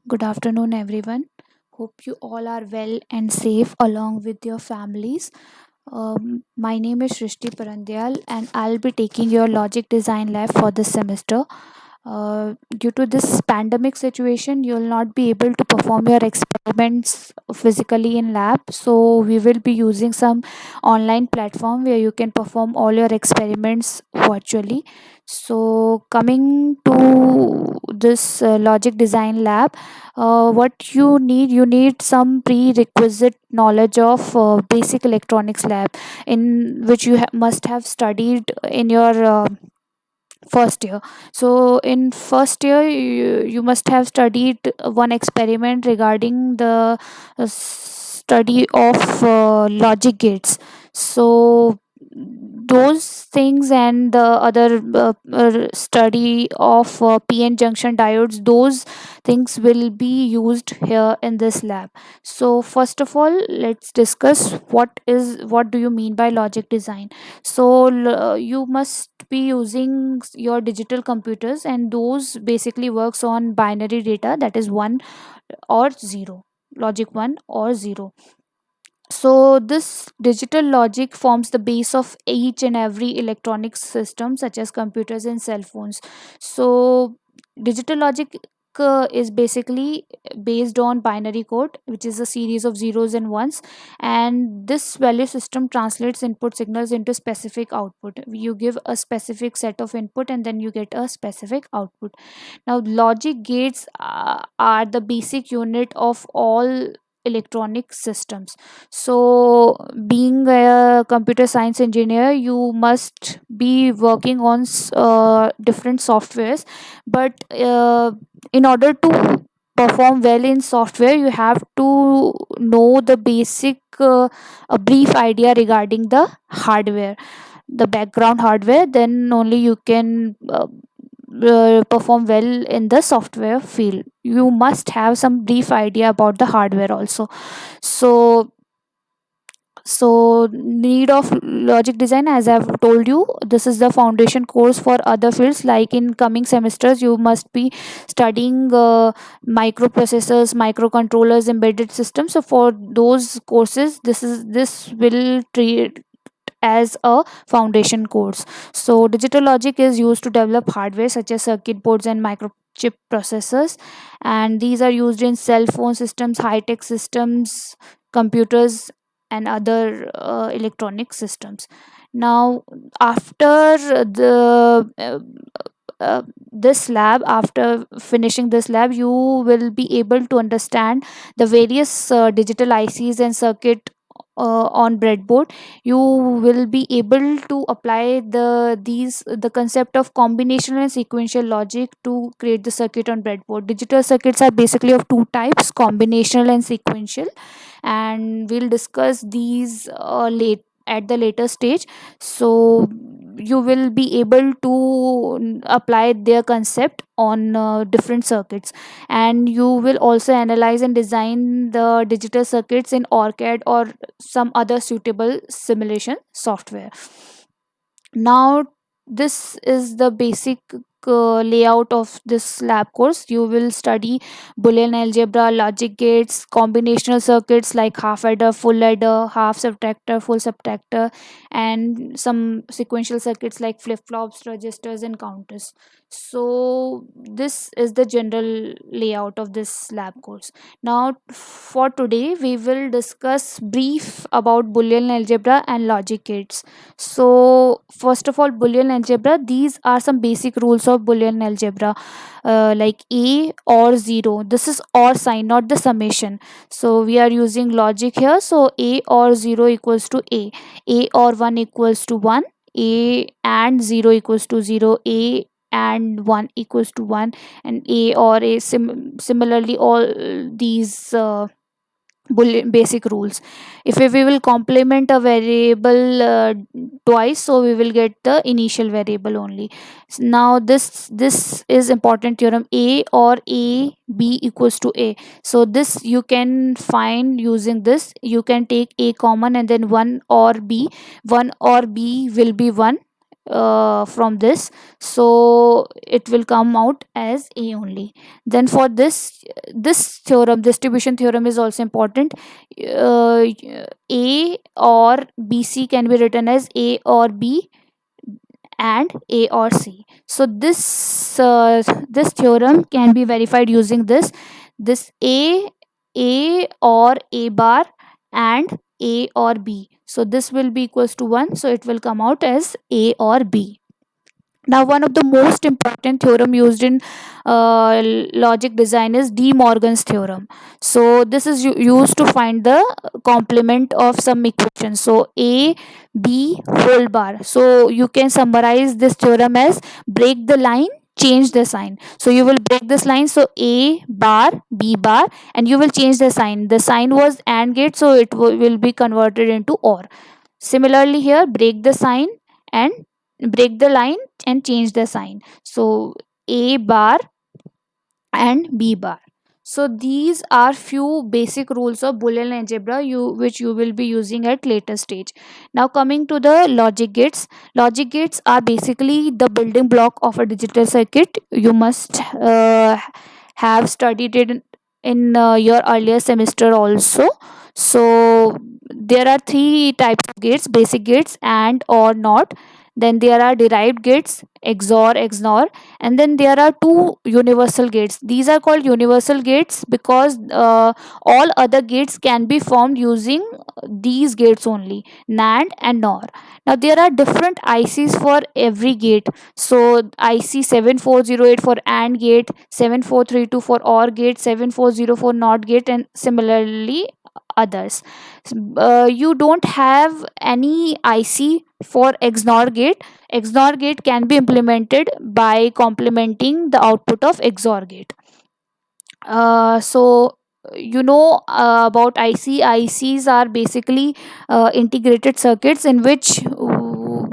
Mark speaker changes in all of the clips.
Speaker 1: Good afternoon, everyone. Hope you all are well and safe along with your families. My name is Shrishti Parandyal, and I'll be taking your logic design lab for this semester. Due to this pandemic situation, you will not be able to perform your experiments physically in lab. So we will be using some online platform where you can perform all your experiments virtually. So coming to this logic design lab, what you need some prerequisite knowledge of basic electronics lab, in which you must have studied in your first year. So in first year you must have studied one experiment regarding the study of logic gates. So those things and the other study of p-n junction diodes, those things will be used here in this lab. So first of all, let's discuss what do you mean by logic design. So you must be using your digital computers, and those basically works on binary data, that is 1 or 0, logic 1 or 0. So this digital logic forms the base of each and every electronic system, such as computers and cell phones. So digital logic is basically based on binary code, which is a series of zeros and ones, and this value system translates input signals into specific output. You give a specific set of input and then you get a specific output. Now logic gates are the basic unit of all electronic systems. So being a computer science engineer, you must be working on different softwares, but in order to perform well in software, you have to know the basic a brief idea regarding the hardware, the background hardware. Then only you can perform well in the software field. You must have some brief idea about the hardware also. So so need of logic design, as I've told you, this is the foundation course for other fields. Like in coming semesters, you must be studying microprocessors, microcontrollers, embedded systems. So for those courses, this will treat as a foundation course. So digital logic is used to develop hardware such as circuit boards and microchip processors, and these are used in cell phone systems, high tech systems, computers, and other electronic systems. Now after this lab, after finishing this lab, you will be able to understand the various digital ICs and circuit on breadboard. You will be able to apply the concept of combinational and sequential logic to create the circuit on breadboard. Digital circuits are basically of two types, combinational and sequential, and we'll discuss these late at the later stage. So you will be able to apply their concept on different circuits, and you will also analyze and design the digital circuits in ORCAD or some other suitable simulation software. Now this is the basic layout of this lab course. You will study boolean algebra, logic gates, combinational circuits like half adder, full adder, half subtractor, full subtractor, and some sequential circuits like flip flops, registers, and counters. So this is the general layout of this lab course. Now for today, we will discuss brief about boolean algebra and logic gates. So first of all, boolean algebra, these are some basic rules of boolean algebra, like a or 0. This is or sign, not the summation. So we are using logic here. So a or 0 equals to a or 1 equals to 1, a and 0 equals to 0, a and 1 equals to 1, and a or a similarly all these basic rules. If we will complement a variable twice, so we will get the initial variable only. Now this is important theorem, a or a b equals to a. So this you can find using this. You can take a common and then 1 or b. 1 or b will be 1, from this, so it will come out as A only. Then for this theorem, distribution theorem is also important. uh, A or BC can be written as A or B and A or C. So this theorem can be verified using this A or A bar and A or B. So this will be equals to 1. So it will come out as A or B. Now, one of the most important theorem used in logic design is De Morgan's theorem. So this is used to find the complement of some equation. So A B whole bar. So you can summarize this theorem as break the line, change the sign. So you will break this line, so A bar B bar, and you will change the sign. The sign was AND gate, so it will be converted into OR. Similarly here, break the sign and break the line and change the sign. So A bar and B bar. So these are few basic rules of Boolean algebra which you will be using at later stage. Now coming to the logic gates. Logic gates are basically the building block of a digital circuit. You must have studied it in your earlier semester also. So there are three types of gates: basic gates, and or not. Then there are derived gates, XOR, XNOR, and then there are two universal gates. These are called universal gates because all other gates can be formed using these gates only: NAND and NOR. Now there are different ICs for every gate. So IC 7408 for AND gate, 7432 for OR gate, 7404 for NOT gate, and similarly others. You don't have any IC for XNOR gate. XNOR gate can be implemented by complementing the output of XOR gate. So about ICs are basically integrated circuits in which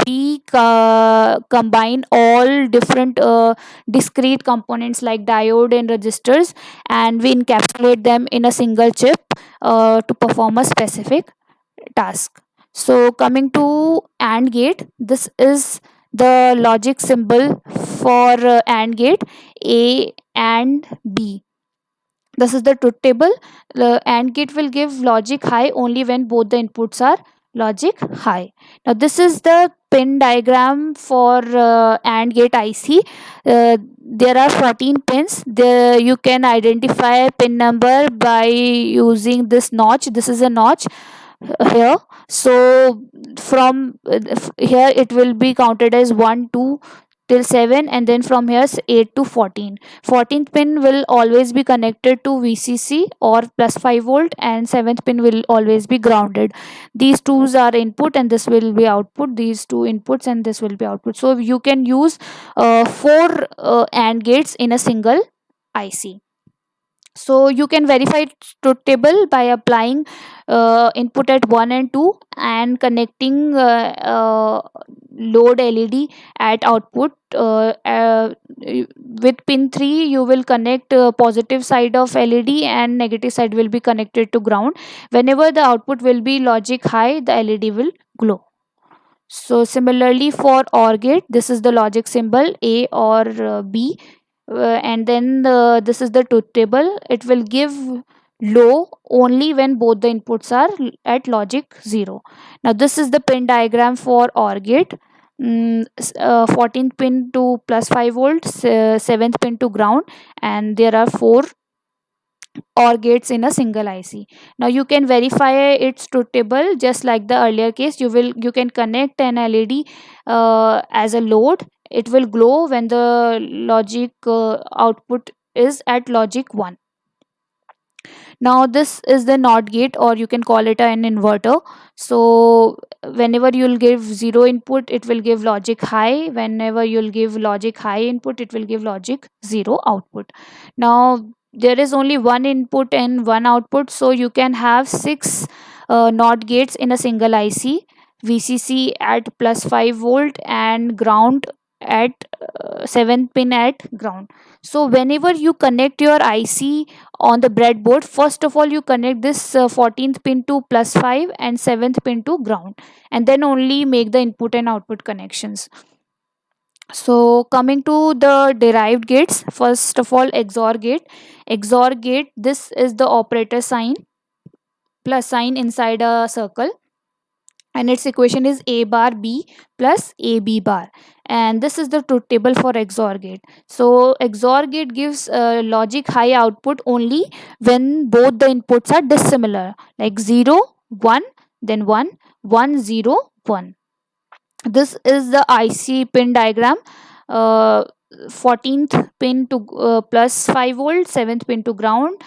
Speaker 1: we combine all different discrete components like diode and resistors, and we encapsulate them in a single chip to perform a specific task. So coming to AND gate, this is the logic symbol for AND gate: A and B. This is the truth table. The AND gate will give logic high only when both the inputs are logic high. Now this is the pin diagram for AND gate IC. There are 14 pins. There you can identify pin number by using this notch. This is a notch here. So from here it will be counted as 1 2 till 7, and then from here 8 to 14. 14th pin will always be connected to VCC or plus 5 volt, and 7th pin will always be grounded. These twos are input and this will be output. These two inputs and this will be output. So you can use four AND gates in a single IC. So you can verify truth table by applying input at 1 and 2 and connecting load LED at output. With pin 3 you will connect positive side of LED and negative side will be connected to ground. Whenever the output will be logic high, the LED will glow. So similarly for OR gate, this is the logic symbol A or B, and then this is the truth table. It will give low only when both the inputs are at logic 0. Now this is the pin diagram for OR gate. 14th pin to plus 5 volts, 7th pin to ground, and there are 4 OR gates in a single IC. Now you can verify its truth table just like the earlier case. You can connect an LED as a load. It will glow when the logic output is at logic 1. Now this is the NOT gate, or you can call it an inverter. So whenever you'll give 0 input, it will give logic high. Whenever you'll give logic high input, it will give logic 0 output. Now there is only one input and one output, so you can have 6 NOT gates in a single IC: VCC at plus 5 volt and ground at 7 pin at ground. So whenever you connect your IC on the breadboard, first of all you connect this 14th pin to plus 5 and 7th pin to ground, and then only make the input and output connections. So coming to the derived gates, first of all, XOR gate. XOR gate, this is the operator sign, plus sign inside a circle, and its equation is a bar b plus ab bar, and this is the truth table for XOR gate. So XOR gate gives logic high output only when both the inputs are dissimilar, like 0 1, then 1 1 0 1. This is the IC pin diagram. uh, 14th pin to plus 5 volt, 7th pin to ground,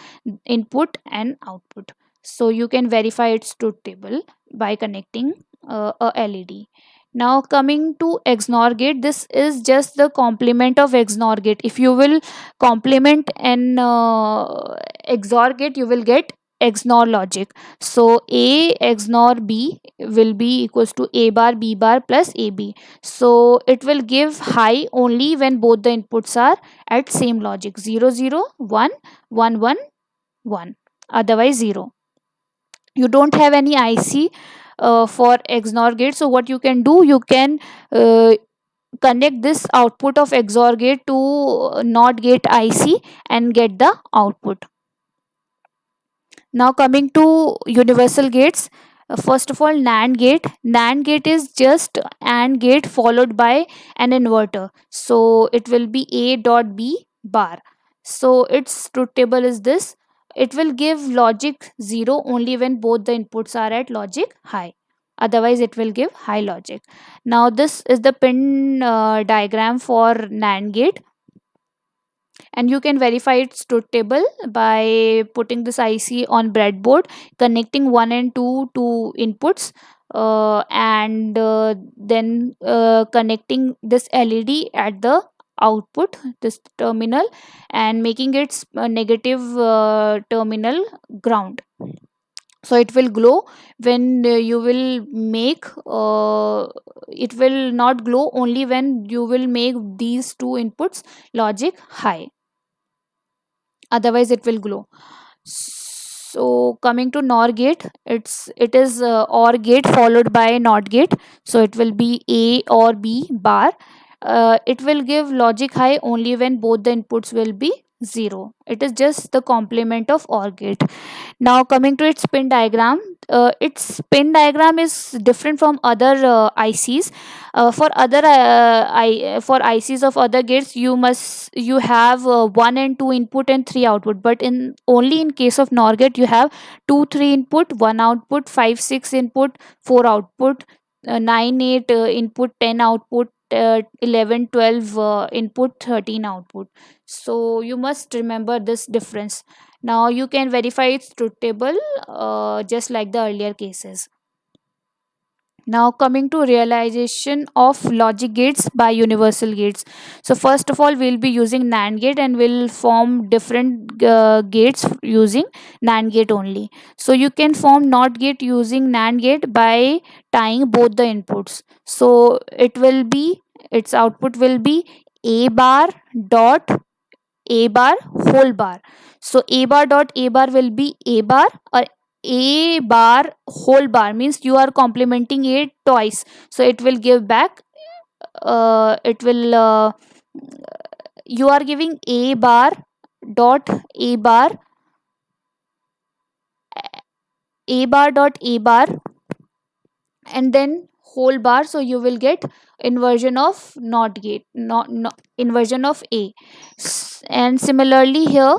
Speaker 1: input and output. So you can verify its truth table by connecting a LED. Now coming to XNOR gate, this is just the complement of XNOR gate. If you will complement an XOR gate, you will get XNOR logic. So A XNOR B will be equals to A bar B bar plus AB. So it will give high only when both the inputs are at same logic, 0 0 1 1 1 1, otherwise 0. You don't have any IC for XNOR gate, so what you can do, you can uh, connect this output of XOR gate to NOT gate IC and get the output. Now coming to universal gates, first of all, NAND gate. NAND gate is just AND gate followed by an inverter. So it will be A dot B bar. So its truth table is this. It will give logic 0 only when both the inputs are at logic high. Otherwise, it will give high logic. Now this is the pin diagram for NAND gate, and you can verify its truth table by putting this IC on breadboard, connecting 1 and 2 to inputs, and then connecting this LED at the output, this terminal, and making its negative terminal ground. So it will glow when you will make it will not glow only when you will make these two inputs logic high, otherwise it will glow. So coming to NOR gate, it is OR gate followed by NOT gate. So it will be A or B bar. It will give logic high only when both the inputs will be 0. It is just the complement of OR gate. Now coming to its pin diagram, its pin diagram is different from other ICs. For other for ICs of other gates, you have 1 and 2 input and 3 output, but in only in case of NOR gate you have 2 3 input, 1 output, 5 6 input, 4 output, 9 8 input, 10 output, 11 12 input, 13 output. So you must remember this difference. Now you can verify its truth table just like the earlier cases. Now coming to realization of logic gates by universal gates. So first of all, we'll be using NAND gate and we'll form different gates using NAND gate only. So you can form NOT gate using NAND gate by tying both the inputs. So it will be, its output will be A bar dot A bar whole bar. So A bar dot A bar will be A bar, or A bar whole bar means you are complementing it twice. So it will give back, it will, you are giving A bar dot A bar, A bar dot A bar, and then whole bar. So you will get inversion of NOT gate, not inversion of A. And similarly here,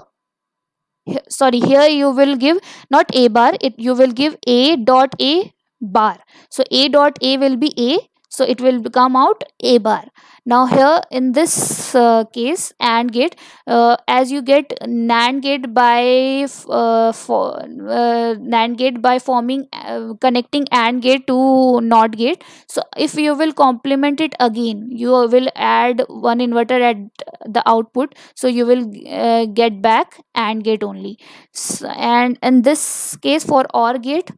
Speaker 1: sorry, here you will give not A bar, it you will give A dot A bar. So A dot A will be A, so it will come out A bar. Now here in this case AND gate, as you get NAND gate by NAND gate by forming connecting AND gate to NOT gate. So if you will complement it again, you will add one inverter at the output, so you will get back AND gate only. And in this case for OR gate,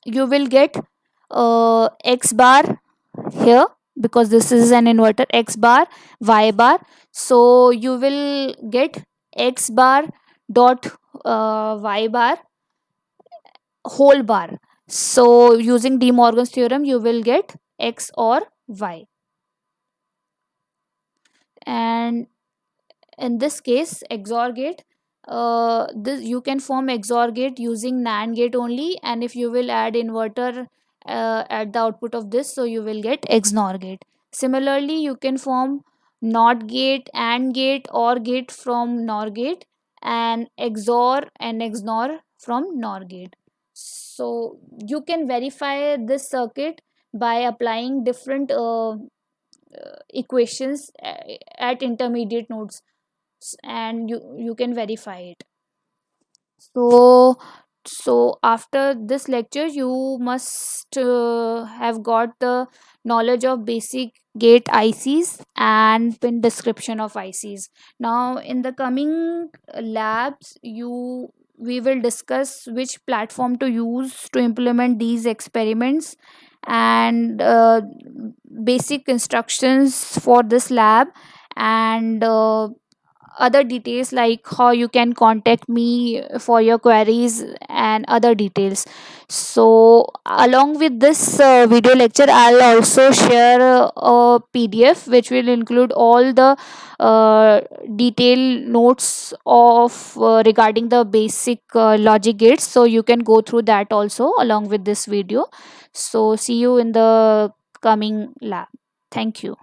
Speaker 1: you will get X bar here, because this is an inverter, X bar Y bar. So you will get X bar dot Y bar whole bar. So using De Morgan's theorem, you will get X or Y. And in this case, XOR gate, this you can form XOR gate using NAND gate only, and if you will add inverter at the output of this, so you will get XNOR gate. Similarly, you can form NOT gate, AND gate, OR gate from NOR gate, and XOR and XNOR from NOR gate. So you can verify this circuit by applying different equations at intermediate nodes, and you can verify it. So after this lecture, you must have got the knowledge of basic gate ICs and pin description of ICs. Now in the coming labs, you we will discuss which platform to use to implement these experiments, and basic instructions for this lab, and other details like how you can contact me for your queries and other details. So along with this video lecture, I'll also share a PDF which will include all the uh, detailed notes of regarding the basic logic gates, so you can go through that also along with this video. So see you in the coming lab. Thank you.